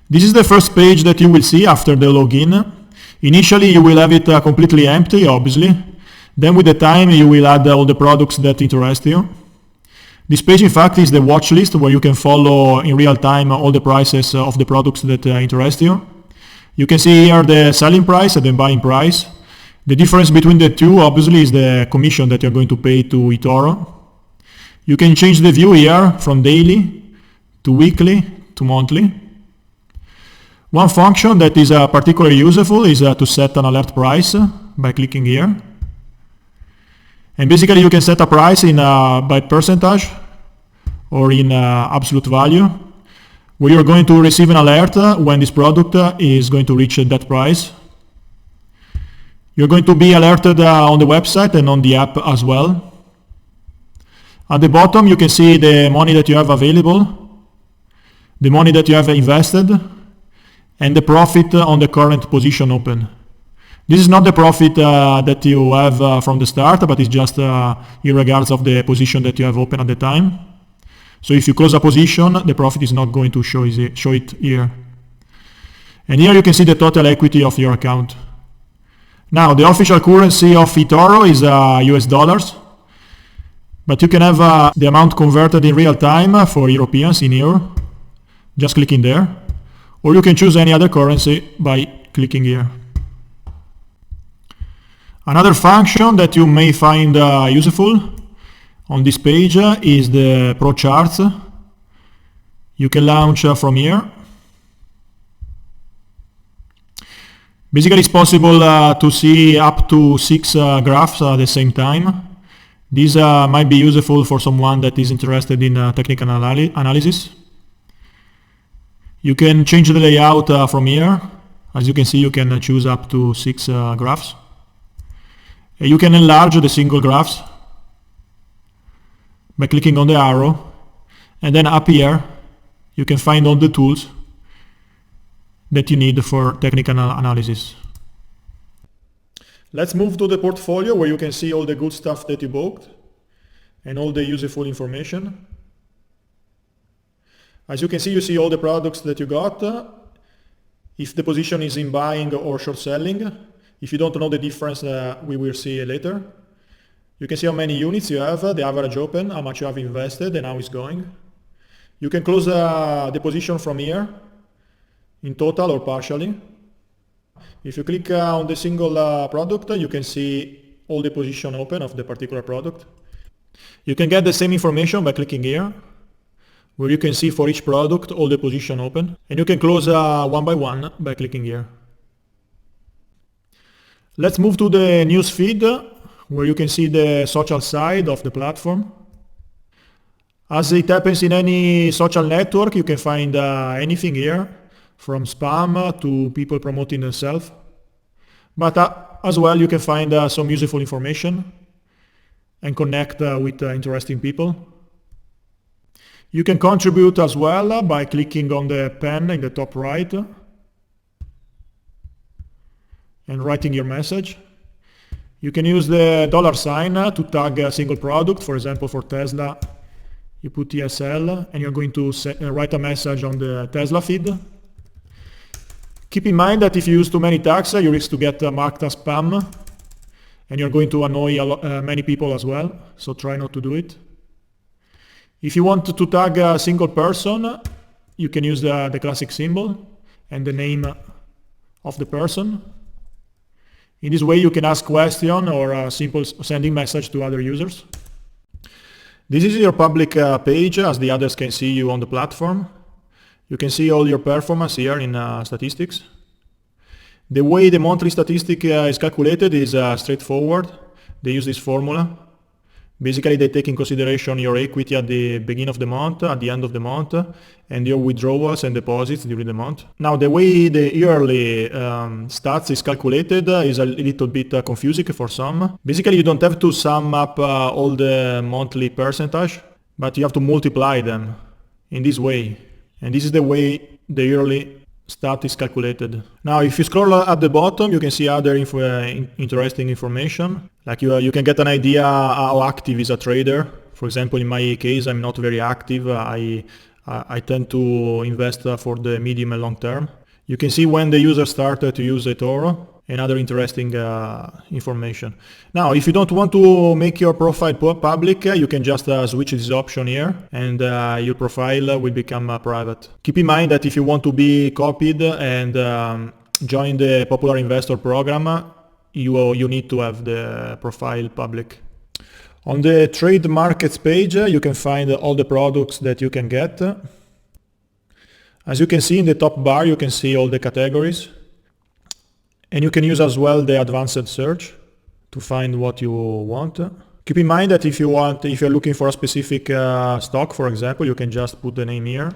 This is the first page that you will see after the login. Initially, you will have it completely empty, obviously. Then with the time, you will add all the products that interest you. This page, in fact, is the watch list where you can follow in real time all the prices of the products that interest you. You can see here the selling price and the buying price. The difference between the two, obviously, is the commission that you're going to pay to Etoro. You can change the view here from daily to weekly to monthly. One function that is particularly useful is to set an alert price by clicking here. And basically you can set a price in by percentage or in absolute value, where you're going to receive an alert when this product is going to reach that price. You're going to be alerted on the website and on the app as well. At the bottom you can see the money that you have available, the money that you have invested, and the profit on the current position open. This is not the profit that you have from the start, but it's just in regards of the position that you have open at the time. So if you close a position, the profit is not going to show it here. And here you can see the total equity of your account. Now, the official currency of Etoro is US dollars, but you can have the amount converted in real time for Europeans in euro, just clicking there, or you can choose any other currency by clicking here. Another function that you may find useful on this page is the Pro Charts. You can launch from here. Basically, it's possible to see up to 6 graphs at the same time. This might be useful for someone that is interested in technical analysis. You can change the layout from here. As you can see, you can choose up to 6 graphs. You can enlarge the single graphs by clicking on the arrow, and then up here you can find all the tools that you need for technical analysis. Let's move to the portfolio, where you can see all the good stuff that you bought and all the useful information. As you can see, you see all the products that you got, if the position is in buying or short selling. If you don't know the difference, we will see later. You can see how many units you have, the average open, how much you have invested, and how it's going. You can close the position from here, in total or partially. If you click on the single product, you can see all the position open of the particular product. You can get the same information by clicking here, where you can see for each product all the position open. And you can close one by one by clicking here. Let's move to the news feed, where you can see the social side of the platform. As it happens in any social network, you can find anything here, from spam to people promoting themselves. But as well, you can find some useful information and connect with interesting people. You can contribute as well by clicking on the pen in the top right and writing your message. You can use the $sign to tag a single product. For example, for Tesla, you put TSL and you're going to write a message on the Tesla feed. Keep in mind that if you use too many tags, you risk to get marked as spam, and you're going to annoy many people as well, so try not to do it. If you want to tag a single person, you can use the classic symbol and the name of the person. In this way you can ask question or a simple sending message to other users. This is your public page, as the others can see you on the platform. You can see all your performance here in statistics. The way the monthly statistic is calculated is straightforward. They use this formula. Basically, they take in consideration your equity at the beginning of the month, at the end of the month, and your withdrawals and deposits during the month. Now, the way the yearly stats is calculated is a little bit confusing for some. Basically, you don't have to sum up all the monthly percentage, but you have to multiply them in this way. And this is the way the yearly stat is calculated. Now, if you scroll at the bottom, you can see other interesting information. Like you can get an idea how active is a trader. For example, in my case, I'm not very active. I I tend to invest for the medium and long term. You can see when the user started to use Etoro and other interesting information. Now, if you don't want to make your profile public, you can just switch this option here, and your profile will become private. Keep in mind that if you want to be copied and join the Popular Investor program, you need to have the profile public. On the trade markets page, you can find all the products that you can get. As you can see in the top bar, you can see all the categories. And you can use as well the advanced search to find what you want. Keep in mind that if you're looking for a specific stock, for example, you can just put the name here.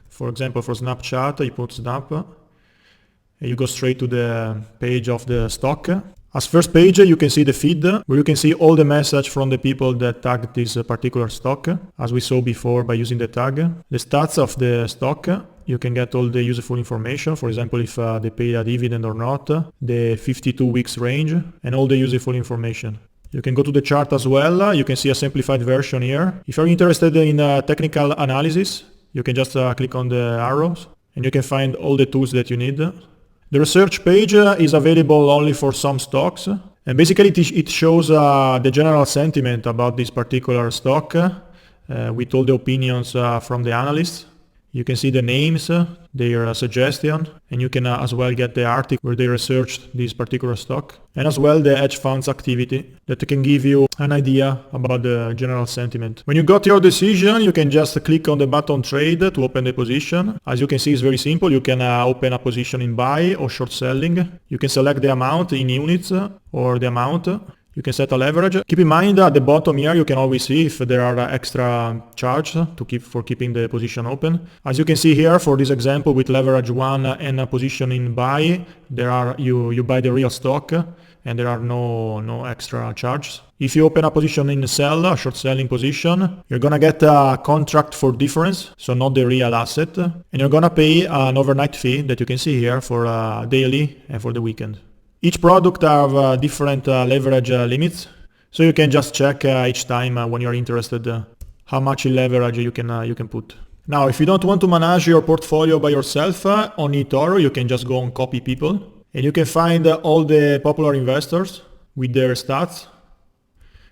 For example, for Snapchat, you put Snap, and you go straight to the page of the stock. As first page, you can see the feed, where you can see all the message from the people that tagged this particular stock, as we saw before by using the tag. The stats of the stock, you can get all the useful information, for example, if they pay a dividend or not, the 52 weeks range, and all the useful information. You can go to the chart as well. You can see a simplified version here. If you're interested in technical analysis, you can just click on the arrows, and you can find all the tools that you need. The research page is available only for some stocks, and basically it shows the general sentiment about this particular stock with all the opinions from the analysts. You can see the names, their suggestion, and you can as well get the article where they researched this particular stock, and as well the hedge funds activity that can give you an idea about the general sentiment. When you got your decision, you can just click on the button trade to open the position. As you can see, it's very simple. You can open a position in buy or short selling. You can select the amount in units or the amount. You can set a leverage. Keep in mind at the bottom here, you can always see if there are extra charges for keeping the position open. As you can see here, for this example with leverage 1 and a position in buy, you buy the real stock and there are no extra charges. If you open a position in sell, a short selling position, you're gonna get a contract for difference, so not the real asset, and you're gonna pay an overnight fee that you can see here for daily and for the weekend. Each product have different leverage limits, so you can just check each time when you're interested how much leverage you can put. Now, if you don't want to manage your portfolio by yourself on Etoro, you can just go on Copy People, and you can find all the popular investors with their stats.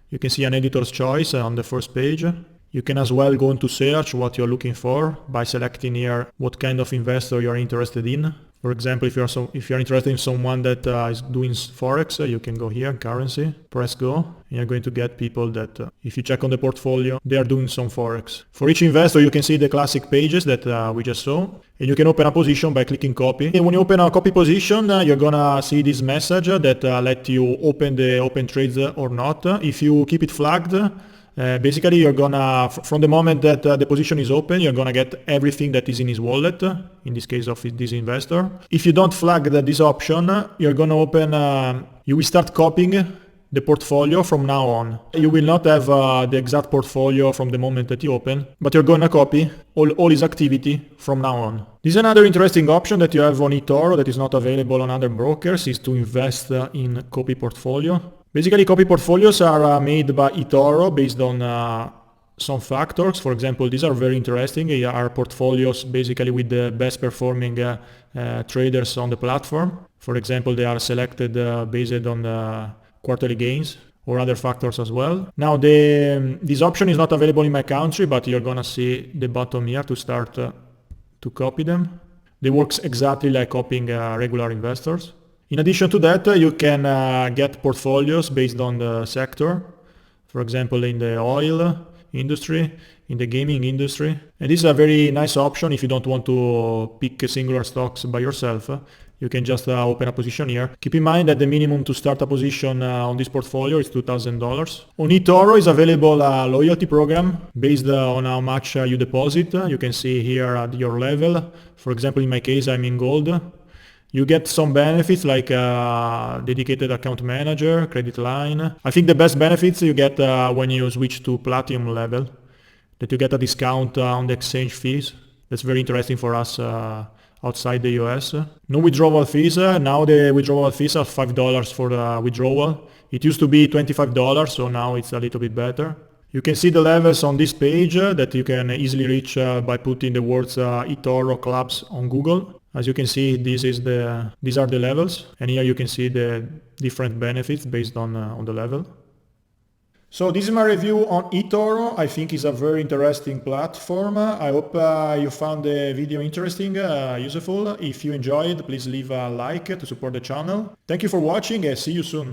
You can see an editor's choice on the first page. You can as well go into search what you're looking for by selecting here what kind of investor you're interested in. For example, if you're interested in someone that is doing Forex, you can go here, currency, press go, and you're going to get people that, if you check on the portfolio, they are doing some Forex. For each investor, you can see the classic pages that we just saw, and you can open a position by clicking copy. And when you open a copy position, you're gonna see this message that let you open the open trades or not. If you keep it flagged, basically you're gonna, from the moment that the position is open, you're gonna get everything that is in his wallet, in this case of this investor. If you don't flag this option, you're gonna open, you will start copying the portfolio from now on. You will not have the exact portfolio from the moment that you open, but you're gonna copy all his activity from now on. This is another interesting option that you have on Etoro that is not available on other brokers, is to invest in copy portfolio. Basically, copy portfolios are made by Etoro based on some factors. For example, these are very interesting. They are portfolios basically with the best performing traders on the platform. For example, they are selected based on quarterly gains or other factors as well. Now, this option is not available in my country, but you're gonna see the bottom here to start to copy them. They work exactly like copying regular investors. In addition to that, you can get portfolios based on the sector, for example, in the oil industry, in the gaming industry. And this is a very nice option if you don't want to pick singular stocks by yourself. You can just open a position here. Keep in mind that the minimum to start a position on this portfolio is $2,000. On Etoro is available a loyalty program based on how much you deposit. You can see here at your level. For example, in my case, I'm in gold. You get some benefits like dedicated account manager, credit line. I think the best benefits you get when you switch to platinum level, that you get a discount on the exchange fees. That's very interesting for us outside the US. No withdrawal fees. Now the withdrawal fees are $5 for the withdrawal. It used to be $25, so now it's a little bit better. You can see the levels on this page that you can easily reach by putting the words Etoro clubs on Google. As you can see, these are the levels, and here you can see the different benefits based on the level. So this is my review on Etoro. I think it's a very interesting platform. I hope you found the video interesting, useful. If you enjoyed, please leave a like to support the channel. Thank you for watching and see you soon.